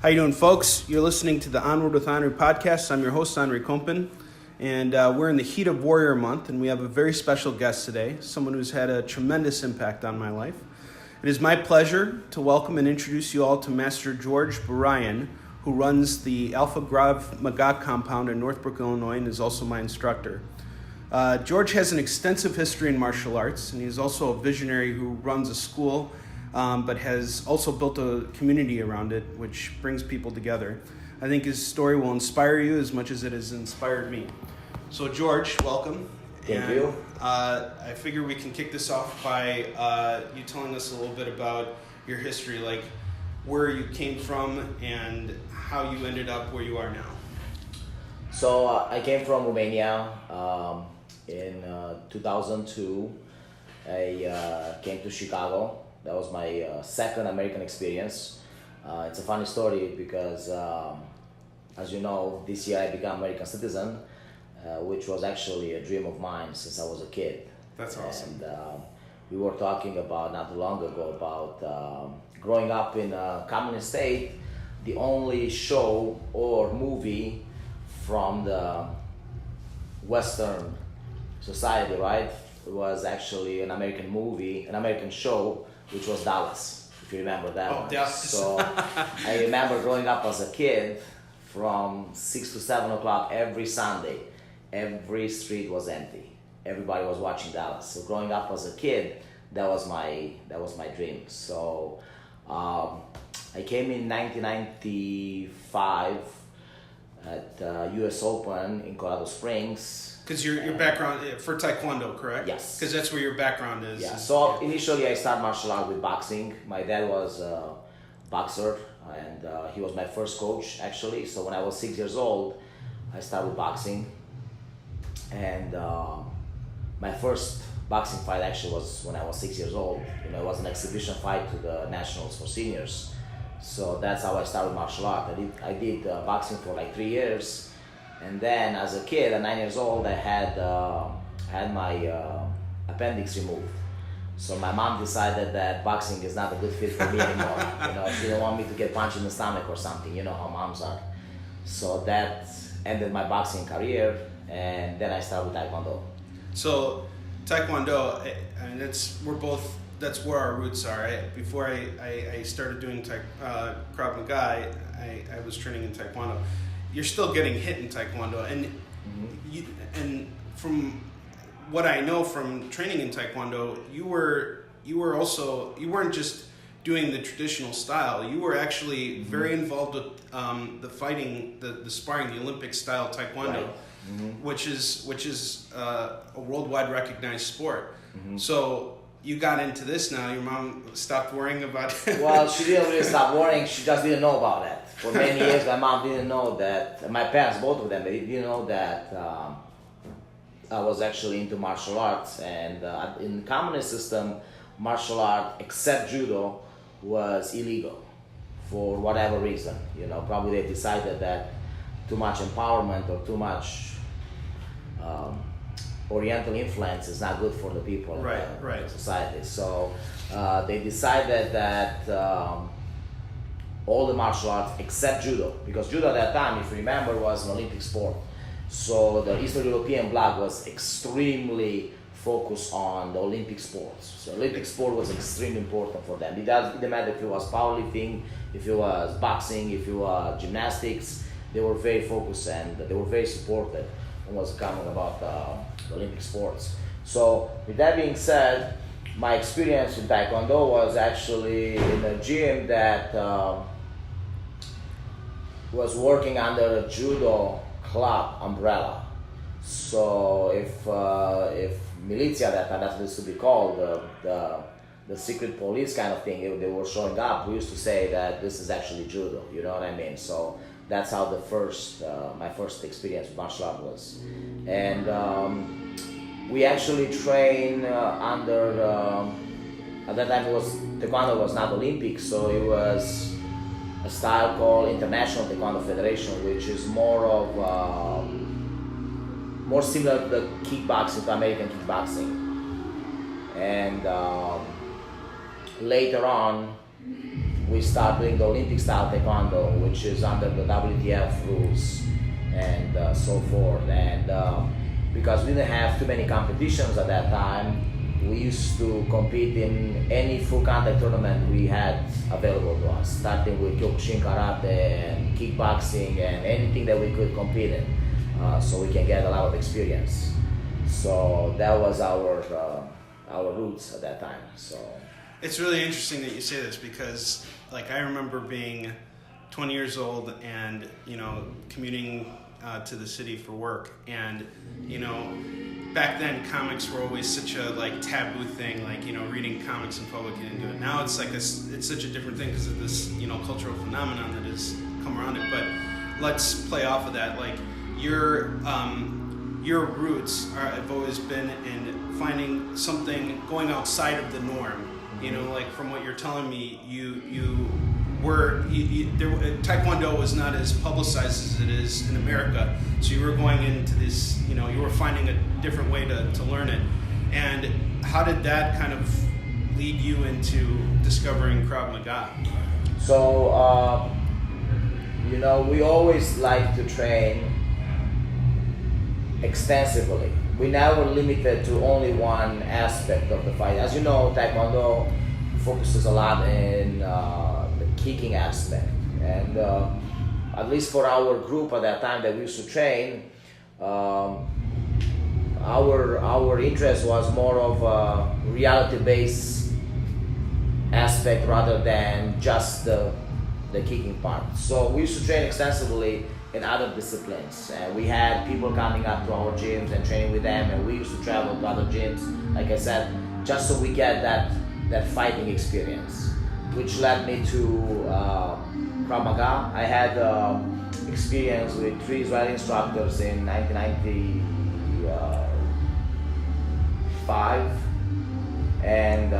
How you doing, folks? You're listening to the Onward with Onrie podcast. I'm your host, Kompan, and we're in the heat of Warrior Month, and we have a very special guest today, someone who's had a tremendous impact on my life. It is my pleasure to welcome and introduce you all to Master George Buruian, who runs the Alpha Krav Maga compound in Northbrook, Illinois, and is also my instructor. George has an extensive history in martial arts, and he's also a visionary who runs a school, but has also built a community around it, which brings people together. I think his story will inspire you as much as it has inspired me. So, George, welcome. Thank you. I figure we can kick this off by you telling us a little bit about your history, like where you came from and how you ended up where you are now. So I came from Romania in 2002. I came to Chicago. That was my second American experience. It's a funny story because, as you know, this year I became American citizen, which was actually a dream of mine since I was a kid. That's awesome. And we were talking about not too long ago about growing up in a communist state. The only show or movie from the Western society, right, was actually an American movie, an American show, which was Dallas, if you remember that one. Dallas. So I remember growing up as a kid from 6 to 7 o'clock every Sunday. Every street was empty. Everybody was watching Dallas. So growing up as a kid, that was my dream. So I came in 1995 at U.S. Open in Colorado Springs. Because your background for Taekwondo, correct? Yes. Because that's where your background is. Yeah. So initially I started martial art with boxing. My dad was a boxer, and he was my first coach actually. So when I was 6 years old, I started with boxing, and my first boxing fight actually was when I was 6 years old. You know, it was an exhibition fight to the nationals for seniors. So that's how I started martial art. I did boxing for like 3 years. And then, as a kid, at 9 years old, I had my appendix removed. So my mom decided that boxing is not a good fit for me anymore. You know, she didn't want me to get punched in the stomach or something. You know how moms are. So that ended my boxing career, and then I started with Taekwondo. So Taekwondo, and that's where our roots are. Before I started doing Krav Maga, I was training in Taekwondo. You're still getting hit in Taekwondo, and and from what I know from training in Taekwondo, you weren't just doing the traditional style. You were actually very involved with the fighting, the sparring, the Olympic style Taekwondo, right. which is a worldwide recognized sport. So you got into this now. Your mom stopped worrying about it. Well, she didn't really stop worrying. She just didn't know about it. For many years, my mom didn't know that. My parents, both of them, they didn't know that I was actually into martial arts. And in the communist system, martial art, except judo, was illegal for whatever reason. You know, probably they decided that too much empowerment or too much Oriental influence is not good for the people in the society. So they decided that all the martial arts except judo, because judo at that time, if you remember, was an Olympic sport. So the Eastern European bloc was extremely focused on the Olympic sports. So Olympic sport was extremely important for them. It didn't matter if it was powerlifting, if it was boxing, if it was gymnastics. They were very focused and they were very supportive when it was coming about the Olympic sports. So with that being said, my experience with Taekwondo was actually in a gym that was working under a judo club umbrella. So if militia, that's what it used to be called, the secret police kind of thing, they were showing up, we used to say that this is actually judo, you know what I mean? So that's how my first experience with martial art was. And we actually trained under, at that time Taekwondo was not Olympic, so it was a style called International Taekwondo Federation, which is more similar to the kickboxing, to American kickboxing. And later on, we start doing the Olympic style Taekwondo, which is under the WTF rules and so forth. And because we didn't have too many competitions at that time, we used to compete in any full contact tournament we had available to us, starting with Kyokushin Karate and kickboxing and anything that we could compete in, so we can get a lot of experience. So that was our roots at that time. So it's really interesting that you say this, because like I remember being 20 years old and commuting to the city for work, and back then comics were always such a taboo thing, reading comics in public, you didn't do it. Now it's it's such a different thing because of this cultural phenomenon that has come around it. But let's play off of that. Your roots have always been in finding something, going outside of the norm. From what you're telling me, Taekwondo was not as publicized as it is in America. So you were going into this, you were finding a different way to learn it. And how did that kind of lead you into discovering Krav Maga? So, we always like to train extensively. We never limited to only one aspect of the fight. As you know, Taekwondo focuses a lot in the kicking aspect, and at least for our group at that time that we used to train, our interest was more of a reality-based aspect rather than just the kicking part. So we used to train extensively in other disciplines, and we had people coming up to our gyms and training with them, and we used to travel to other gyms, like I said, just so we get that fighting experience, which led me to Krav Maga. I had experience with 3 Israeli instructors in 1995, and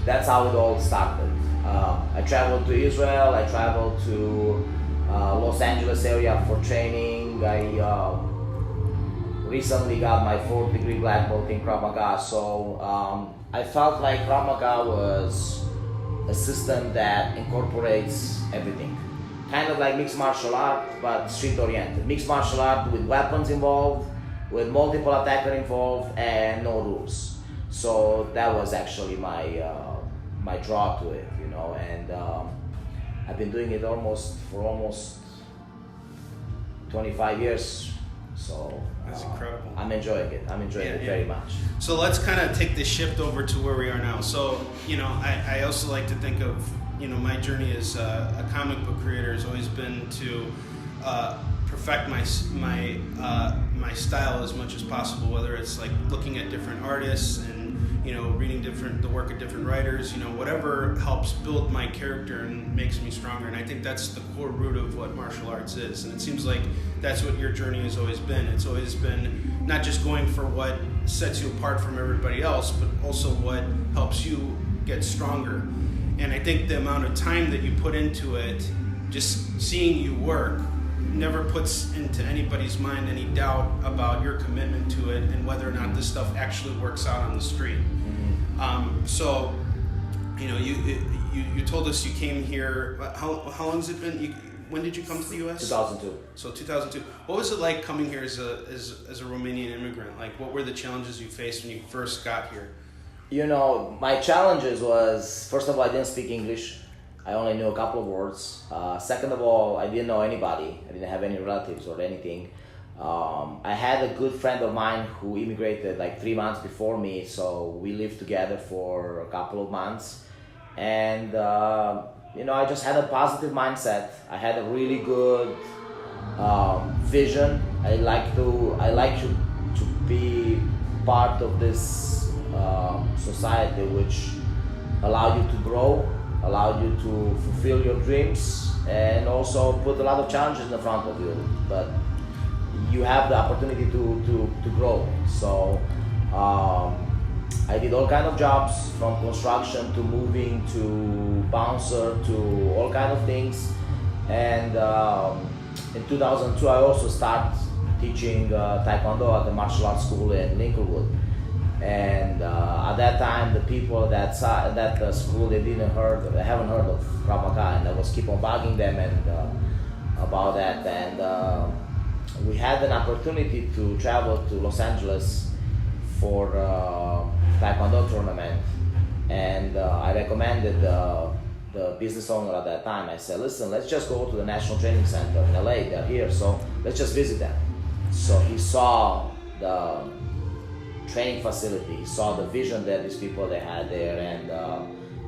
that's how it all started. I traveled to Israel, I traveled to Los Angeles area for training. I recently got my 4th degree black belt in Krav Maga, so I felt like Krav Maga was a system that incorporates everything. Kind of like mixed martial art, but street oriented. Mixed martial art with weapons involved, with multiple attacker involved, and no rules. So that was actually my draw to it, and I've been doing it for almost 25 years. So that's incredible. I'm enjoying it. I'm enjoying it very much. So let's kind of take this shift over to where we are now. So I also like to think of my journey as a comic book creator has always been to perfect my style as much as possible. Whether it's looking at different artists and reading the work of different writers, whatever helps build my character and makes me stronger. And I think that's the core root of what martial arts is. And it seems like that's what your journey has always been. It's always been not just going for what sets you apart from everybody else, but also what helps you get stronger. And I think the amount of time that you put into it, just seeing you work, never puts into anybody's mind any doubt about your commitment to it and whether or not this stuff actually works out on the street. So, you told us you came here. How long has it been? When did you come to the U.S.? 2002. So 2002. What was it like coming here as a Romanian immigrant? What were the challenges you faced when you first got here? My challenges was, first of all, I didn't speak English. I only knew a couple of words. Second of all, I didn't know anybody. I didn't have any relatives or anything. I had a good friend of mine who immigrated 3 months before me, so we lived together for a couple of months. And I just had a positive mindset. I had a really good vision. I like to be part of this society which allow you to grow, allow you to fulfill your dreams, and also put a lot of challenges in front of you. But you have the opportunity to grow. So I did all kind of jobs, from construction to moving to bouncer to all kind of things. And in 2002 I also started teaching Taekwondo at the martial arts school in Lincolnwood. And at that time, the people that the school, they haven't heard of Krav Maga, and I was keep on bugging them and about that. And we had an opportunity to travel to Los Angeles for Taekwondo tournament, and I recommended the business owner at that time. I said, listen, let's just go to the National Training Center in LA. They're here, so let's just visit them. So he saw the training facility, he saw the vision that these people they had there, and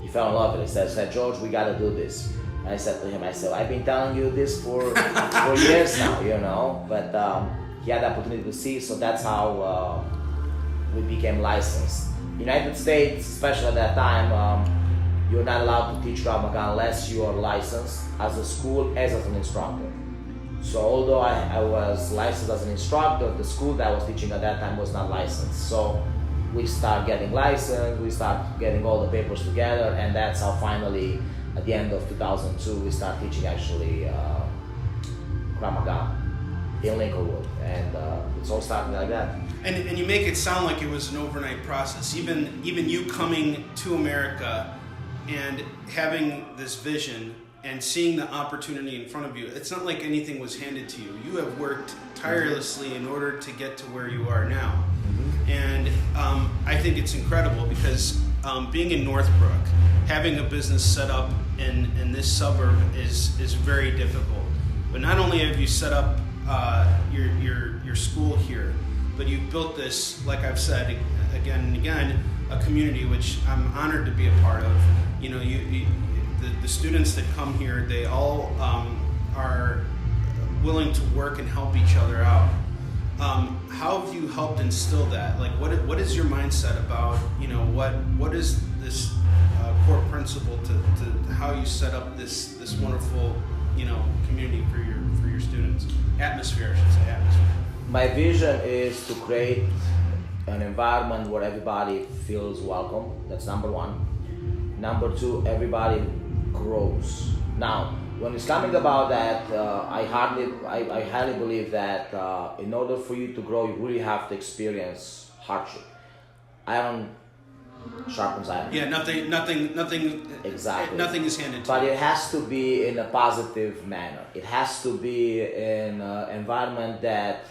he fell in love with it. He said, George, we got to do this. I said to him, I've been telling you this for years now, you know, but he had the opportunity to see, so that's how we became licensed. United States, especially at that time, you're not allowed to teach Krav Maga unless you are licensed as a school, as an instructor. So although I was licensed as an instructor, the school that I was teaching at that time was not licensed. So we start getting licensed, we start getting all the papers together, and that's how finally, at the end of 2002, we start teaching actually Krav Maga in Lincolnwood, and it's all starting like that. And you make it sound like it was an overnight process. Even you coming to America and having this vision and seeing the opportunity in front of you, it's not like anything was handed to you. You have worked tirelessly in order to get to where you are now. Mm-hmm. And I think it's incredible because being in Northbrook, having a business set up in this suburb is very difficult. But not only have you set up your school here, but you've built this, like I've said again and again, a community which I'm honored to be a part of. You know, the students that come here, they all are willing to work and help each other out. How have you helped instill that? Like, what is your mindset about, you know, what is this core principle to how you set up this wonderful, you know, community for your students? Atmosphere, I should say, atmosphere. My vision is to create an environment where everybody feels welcome. That's number one. Number two, everybody grows. Now, when it's coming about that, I highly believe that in order for you to grow, you really have to experience hardship. Iron sharpens iron. Yeah, nothing. Exactly. Nothing is handed to But you. it has to be in a positive manner. It has to be in an environment that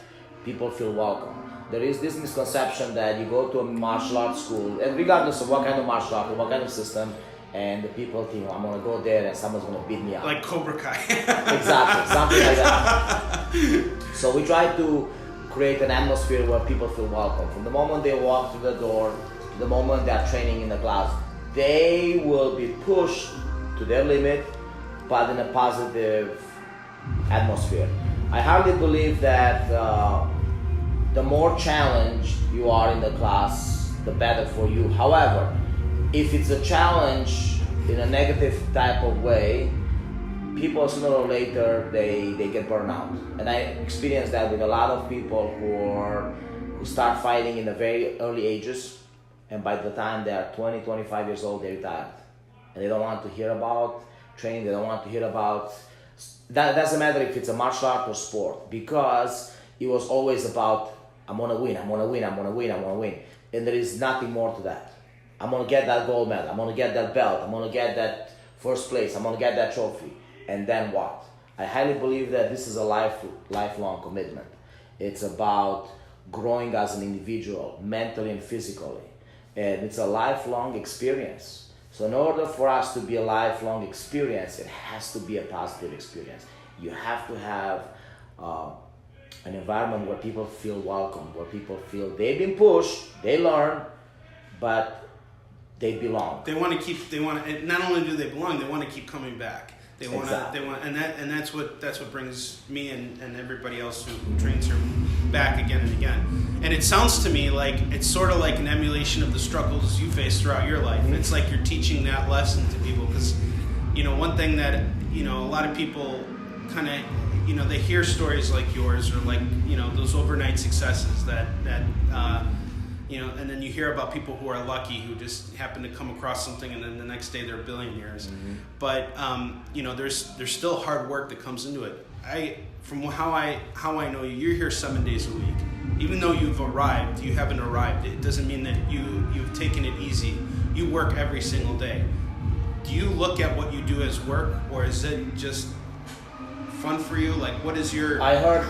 people feel welcome. There is this misconception that you go to a martial arts school, and regardless of what kind of martial art, what kind of system, and the people think, I'm gonna go there and someone's gonna beat me up. Like Cobra Kai. Exactly, something like that. So we try to create an atmosphere where people feel welcome. From the moment they walk through the door, to the moment they're training in the class, they will be pushed to their limit, but in a positive atmosphere. I hardly believe that the more challenged you are in the class, the better for you. However, if it's a challenge in a negative type of way, people sooner or later they get burned out. And I experienced that with a lot of people who start fighting in the very early ages, and by the time they are 20, 25 years old, they're retired. And they don't want to hear about training, they don't want to hear about, that doesn't matter if it's a martial art or sport, because it was always about, I'm gonna win. And there is nothing more to that. I'm gonna get that gold medal, I'm gonna get that belt, I'm gonna get that first place, I'm gonna get that trophy. And then what? I highly believe that this is a lifelong commitment. It's about growing as an individual, mentally and physically. And it's a lifelong experience. So in order for us to be a lifelong experience, it has to be a positive experience. You have to have an environment where people feel welcome, where people feel they've been pushed, they learn, but they belong. Not only do they belong, they want to keep coming back. Exactly. And that's what brings me and everybody else who trains here back again and again. And it sounds to me like it's sort of like an emulation of the struggles you faced throughout your life. Mm-hmm. It's like you're teaching that lesson to people, because, you know, one thing that, you know, a lot of people kind of, you know, they hear stories like yours, or like, you know, those overnight successes that you know, and then you hear about people who are lucky, who just happen to come across something and then the next day they're billionaires. Mm-hmm. But you know, there's still hard work that comes into it. From how I know you, you're here 7 days a week. even though you've arrived, you haven't arrived. It doesn't mean that you've taken it easy. You work every single day. Do you look at what you do as work, or is it just fun for you? Like, what is your... I heard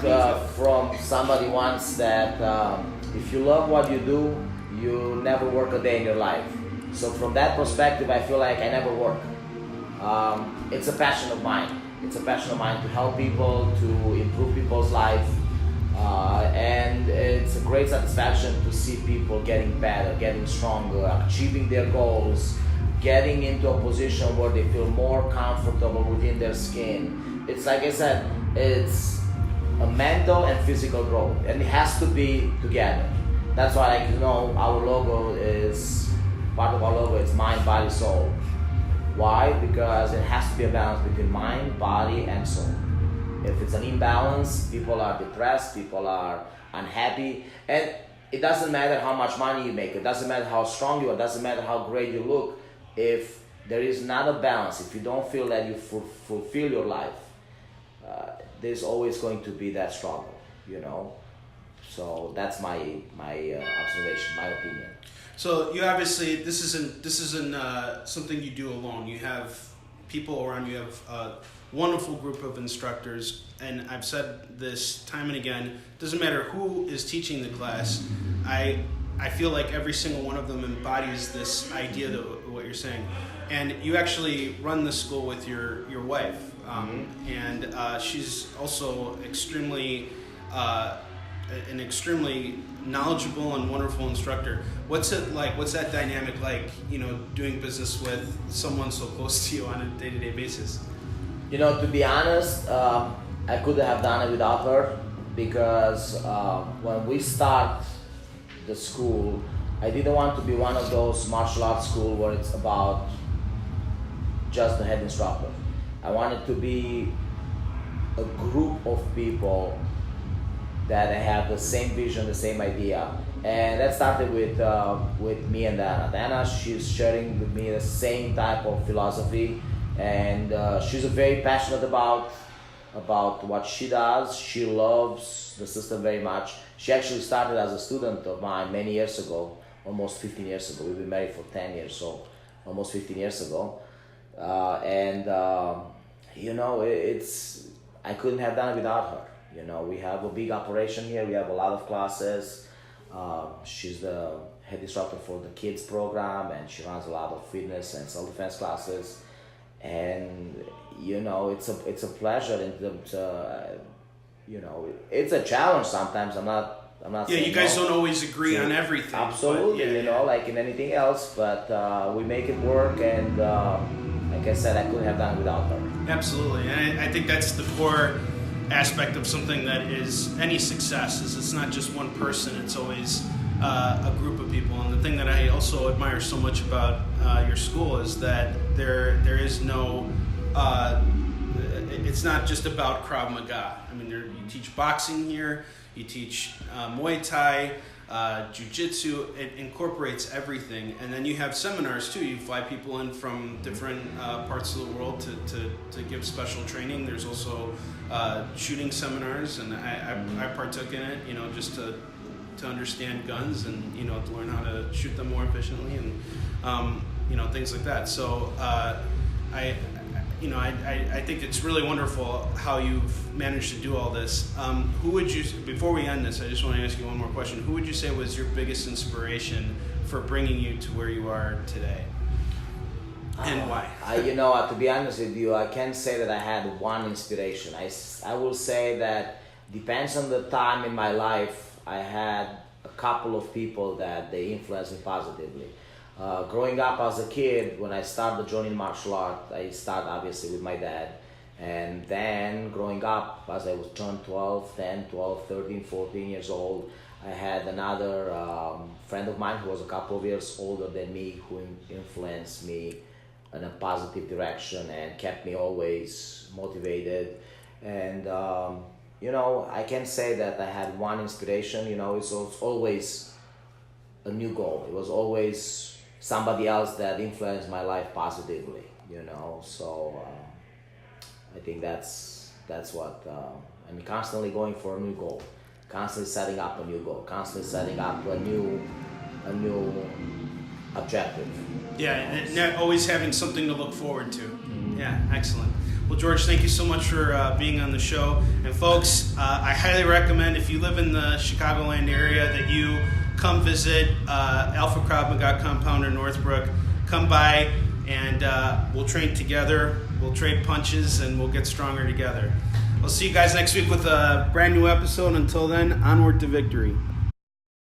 from somebody once that if you love what you do, you never work a day in your life. So from that perspective, I feel like I never work. It's a passion of mine. It's a passion of mine to help people, to improve people's life. And it's a great satisfaction to see people getting better, getting stronger, achieving their goals, getting into a position where they feel more comfortable within their skin. It's like I said, it's a mental and physical growth, and it has to be together. That's why, like, you know, our logo is, part of our logo is mind, body, soul. Why? Because it has to be a balance between mind, body, and soul. If it's an imbalance, people are depressed, people are unhappy, and it doesn't matter how much money you make, it doesn't matter how strong you are, it doesn't matter how great you look. If there is not a balance, if you don't feel that you fulfill your life, there's always going to be that struggle, you know. So that's my observation, my opinion. So you obviously, this isn't something you do alone. You have people around you. You have a wonderful group of instructors, and I've said this time and again. Doesn't matter who is teaching the class. I feel like every single one of them embodies this idea that what you're saying. And you actually run the school with your wife, and she's also an extremely knowledgeable and wonderful instructor. What's it like? What's that dynamic like? You know, doing business with someone so close to you on a day-to-day basis. You know, to be honest, I couldn't have done it without her, because when we start the school, I didn't want to be one of those martial arts school where it's about just the head instructor. I wanted to be a group of people that have the same vision, the same idea. And that started with me and Dana. Dana, she's sharing with me the same type of philosophy, and she's very passionate about what she does. She loves the system very much. She actually started as a student of mine many years ago, almost 15 years ago. We've been married for 10 years, so almost 15 years ago. You know, I couldn't have done it without her. You know, we have a big operation here. We have a lot of classes. She's the head instructor for the kids program, and she runs a lot of fitness and self-defense classes. And you know, it's a pleasure, and you know, it's a challenge sometimes. I'm not. Yeah, you guys don't always agree on everything. Absolutely, yeah, you know, like in anything else, but we make it work, and like I said, I couldn't have done it without her. Absolutely, and I think that's the core aspect of something that is any success. Is it's not just one person; it's always a group of people. And the thing that I also admire so much about your school is that there is no. It's not just about Krav Maga. I mean, you teach boxing here. You teach Muay Thai, Jiu-Jitsu. It incorporates everything. And then you have seminars too. You fly people in from different parts of the world to give special training. There's also shooting seminars, and I partook in it, you know, just to understand guns and, you know, to learn how to shoot them more efficiently and, you know, things like that. So I think it's really wonderful how you've managed to do all this. Who would you, before we end this, I just want to ask you one more question. Who would you say was your biggest inspiration for bringing you to where you are today? And why? You know, to be honest with you, I can't say that I had one inspiration. I will say that depends on the time in my life. I had a couple of people that they influenced me positively. Growing up as a kid, when I started joining martial art, I started obviously with my dad. And then growing up, as I was turned 10, 12, 13, 14 years old, I had another friend of mine who was a couple of years older than me, who influenced me in a positive direction and kept me always motivated. And you know, I can say that I had one inspiration. You know, it's always a new goal. It was always somebody else that influenced my life positively, you know. So I think that's what I'm constantly going for a new goal. constantly setting up a new goal, constantly setting up a new objective. Yeah, and always having something to look forward to. Yeah, excellent. Well, George, thank you so much for being on the show. And folks, I highly recommend, if you live in the Chicagoland area, that you come visit Alpha Krav Maga compound in Northbrook. Come by and we'll train together, we'll trade punches, and we'll get stronger together. We'll see you guys next week with a brand new episode. Until then, onward to victory.